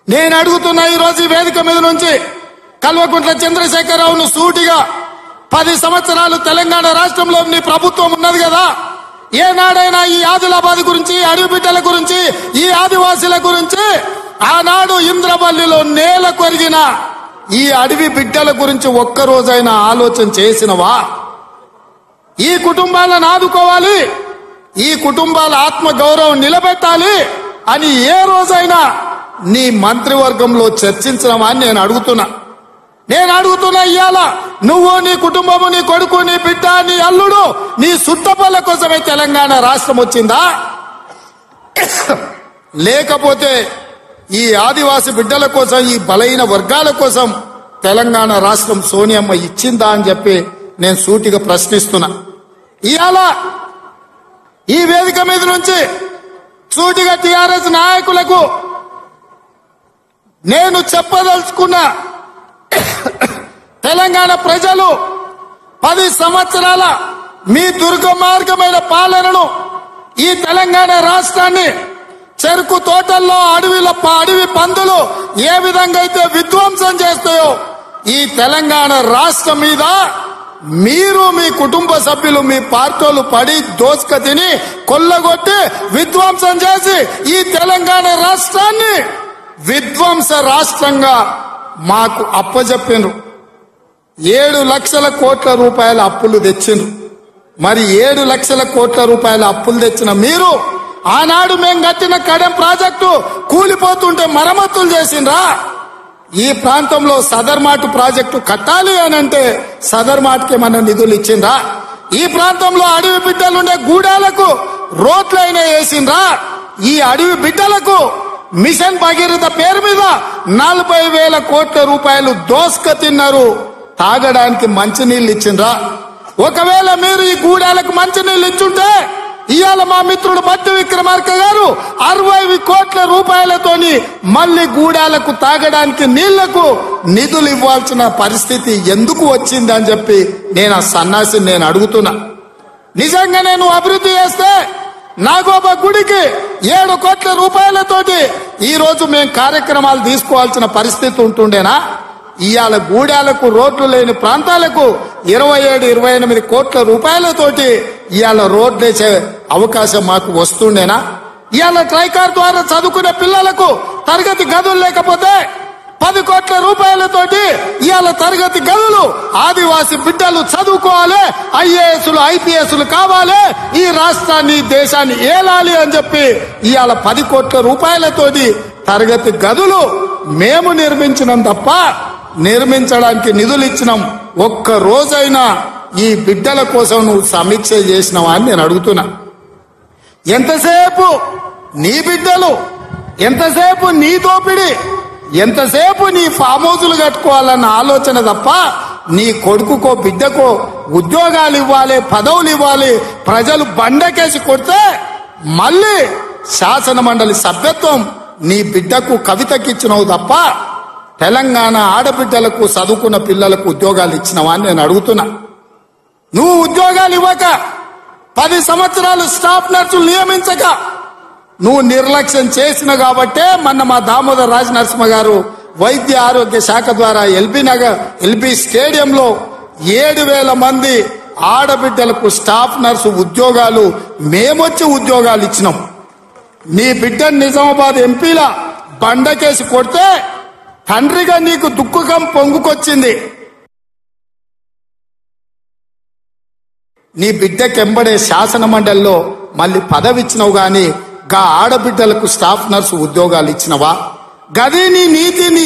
నేను అడుగుతున్నా ఈ రోజు ఈ వేదిక మీద నుంచి కల్వకుంట్ల చంద్రశేఖరరావును సూటిగా 10 సంవత్సరాలు తెలంగాణ రాష్ట్రంలో నీ ప్రభుత్వం ఉన్నది కదా, ఏనాడైనా ఈ ఆదిలాబాద్ గురించి, అడవి బిడ్డల గురించి, ఈ ఆదివాసీల గురించి, ఆనాడు ఇంద్రవల్లిలో నేల కొరిగిన ఈ అడవి బిడ్డల గురించి ఒక్కరోజైనా ఆలోచన చేసినవా? ఈ కుటుంబాలను ఆదుకోవాలి, ఈ కుటుంబాల ఆత్మ గౌరవం నిలబెట్టాలి అని ఏ రోజైనా నీ మంత్రివర్గంలో చర్చించడమా అని నేను అడుగుతున్నా. ఇవాళ నువ్వు, నీ కుటుంబము, నీ కొడుకు, నీ బిడ్డ, నీ అల్లుడు, నీ సుట్టపల్ల కోసమే తెలంగాణ రాష్ట్రం వచ్చిందా? లేకపోతే ఈ ఆదివాసి బిడ్డల కోసం, ఈ బలహీన వర్గాల కోసం తెలంగాణ రాష్ట్రం సోనియమ్మ ఇచ్చిందా అని చెప్పి నేను సూటిగా ప్రశ్నిస్తున్నా. ఇవాళ ఈ వేదిక మీద నుంచి సూటిగా టీఆర్ఎస్ నాయకులకు నేను చెప్పదలుచుకున్నా, తెలంగాణ ప్రజలు 10 సంవత్సరాల మీ దుర్గమార్గమైన పాలనను, ఈ తెలంగాణ రాష్ట్రాన్ని చెరుకు తోటల్లో అడవి పందులు ఏ విధంగా అయితే విధ్వంసం చేస్తాయో, ఈ తెలంగాణ రాష్ట్రం మీద మీరు, మీ కుటుంబ సభ్యులు, మీ పార్టీలు పడి దోసుక తిని కొల్లగొట్టి విధ్వంసం చేసి ఈ తెలంగాణ రాష్ట్రాన్ని విధ్వంస రాష్ట్రంగా మాకు అప్పజెప్పినరు. 7 లక్షల కోట్ల రూపాయల అప్పులు తెచ్చిండ్రు. మరి 7 లక్షల కోట్ల రూపాయల అప్పులు తెచ్చిన మీరు ఆనాడు మేము కట్టిన కడెం ప్రాజెక్టు కూలిపోతుంటే మరమ్మతులు చేసిండ్రా? ఈ ప్రాంతంలో సదర్మాటు ప్రాజెక్టు కట్టాలి అని అంటే సదర్మాటుకి ఏమన్నా నిధులు ఇచ్చిండ్రా? ఈ ప్రాంతంలో అడవి బిడ్డలుండే గూడాలకు రోడ్లైనా వేసిండ్రా? ఈ అడవి బిడ్డలకు మిషన్ భగీరథ పేరు మీద 40,000 కోట్ల రూపాయలు దోసుక తిన్నారు. తాగడానికి మంచినీళ్ళు ఇచ్చిండ్రా? ఒకవేళ మీరు ఈ గూడాలకు మంచినీళ్ళు ఇచ్చుంటే ఇవాళ మా మిత్రుడు బట్టి విక్రమార్క గారు 60 కోట్ల రూపాయలతోని మళ్లీ గూడాలకు తాగడానికి నీళ్లకు నిధులు ఇవ్వాల్సిన పరిస్థితి ఎందుకు వచ్చిందని చెప్పి నేను ఆ సన్నాసిని నేను అడుగుతున్నా. నిజంగా నేను అభివృద్ధి చేస్తే నాగోబా గుడికి 7 కోట్ల రూపాయలతోటి ఈ రోజు మేము కార్యక్రమాలు తీసుకోవాల్సిన పరిస్థితి ఉంటుండేనా? ఇవాళ గూడాలకు, రోడ్లు లేని ప్రాంతాలకు 27-28 కోట్ల రూపాయలతోటి ఇవాళ రోడ్లు వేసే అవకాశం మాకు వస్తుండేనా? ఇవాళ ట్రైకార్ ద్వారా చదువుకునే పిల్లలకు తరగతి గదులు లేకపోతే 10 కోట్ల రూపాయలతోటి ఇవాళ తరగతి గదులు, ఆదివాసి బిడ్డలు చదువుకోవాలి, ఐఏఎస్లు, ఐపీఎస్లు కావాలి, ఈ రాష్ట్రాన్ని, దేశాన్ని ఏలాలి అని చెప్పి ఇవాళ 10 కోట్ల రూపాయలతోటి తరగతి గదులు మేము నిర్మించినాం తప్ప, నిర్మించడానికి నిధులు ఇచ్చినాం. ఒక్క రోజైనా ఈ బిడ్డల కోసం నువ్వు సమీక్ష చేసినావా అని నేను అడుగుతున్నా. ఎంతసేపు నీ బిడ్డలు, ఎంతసేపు నీ దోపిడి, ఎంతసేపు నీ ఫామ్ హౌజులు కట్టుకోవాలన్న ఆలోచన తప్ప నీ కొడుకుకో బిడ్డకో ఉద్యోగాలు ఇవ్వాలి, పదవులు ఇవ్వాలి, ప్రజలు బండకేసి కొడితే మళ్ళీ శాసన మండలి సభ్యత్వం నీ బిడ్డకు కవితకిచ్చినవు తప్ప తెలంగాణ ఆడబిడ్డలకు, చదువుకున్న పిల్లలకు ఉద్యోగాలు ఇచ్చినవా అని నేను అడుగుతున్నా. నువ్వు ఉద్యోగాలు ఇవ్వక 10 సంవత్సరాలు స్టాఫ్ నర్సులు నియమించక నువ్వు నిర్లక్ష్యం చేసిన కాబట్టే మొన్న మా దామోదర్ రాజనరసింహ గారు వైద్య ఆరోగ్య శాఖ ద్వారా ఎల్బీ స్టేడియంలో 7,000 మంది ఆడబిడ్డలకు స్టాఫ్ నర్సు ఉద్యోగాలు మేమొచ్చి ఉద్యోగాలు ఇచ్చినాం. నీ బిడ్డను నిజామాబాద్ ఎంపీల బండకేసి కొడితే తండ్రిగా నీకు దుఃఖం పొంగుకొచ్చింది. నీ బిడ్డకెంబడే శాసన మండలిలో మళ్ళీ పదవి ఇచ్చినవు గాని గా ఆడబిడ్డలకు స్టాఫ్ నర్సు ఉద్యోగాలు ఇచ్చినవా? గది నీ నీతి, నీ